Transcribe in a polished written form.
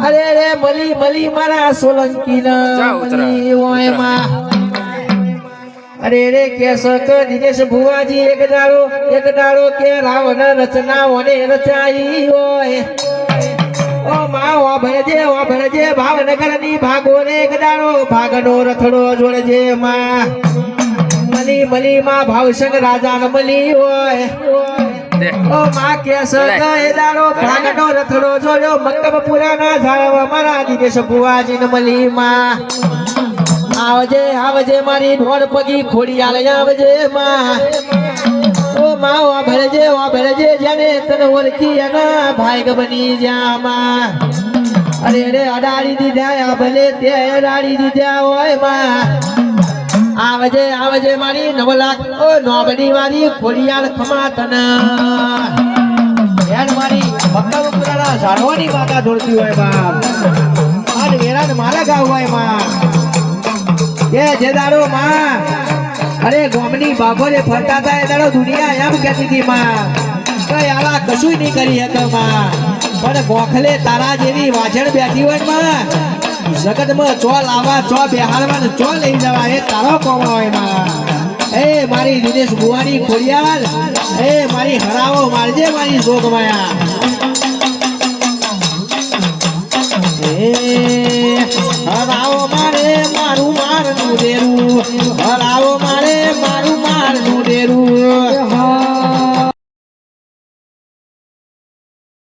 અરે રે મલી મલી મારા સોલંકી ના મલી ઓય માં અરે રે કેસક દિનેશ ભુવાજી એક દાડો કે રાવણ રચના ઓને રચાઈ હોય ઓ માં ઓ ભરજે ભાવનગર ની ભાગો રે એક દાડો ભાગનો રથડો જોડજે માં મલી મલી માં ભાવસંગ રાજા ન મલી હોય ઓ માં કેસક એ દાડો ભાગનો રથડો જોડ્યો મક્કમપુરા ના ઝાડવા મારા દિનેશ ભુવાજી ન મલી માં આવજે આવજે મારી ઢોળ પગી ખોડી આવજે માં ઓ માં ઓ ભરજે જેને તને ઓળખી એના ભાઈગ બની જા માં અરે રે અડાડી દીધા આ ભલે તે અડાડી દીધા હોય માં આવજે મારી 9 લાખ ઓ નોબડી મારી ખોડિયાલ ખમા તને યાર મારી મક્કમપુરાના ઝાડવાની માતા દોડતી હોય બાપ આજ વેરાન મારા ગાવ હોય માં એ જે દાડો માં અરે ગોમની બાગોરે ફરતા હતા એ દાડો દુનિયા એમ કહેતી હતી માં કઈ આલા કશું નહીં કરી હતો માં પણ ગોખલે તારા જેવી વાજણ બેઠી હોય માં જગતમાં ચો લાવા ચો બેહાડવા ને ચો લઈ જવા એ તારો કોમ હોય માં એ મારી દિનેશ બુવાની ખોડિયાલ એ મારી હરાવો મારજે મારી જોગ માયા એ હરાવો મારે મારું મારનું દેરું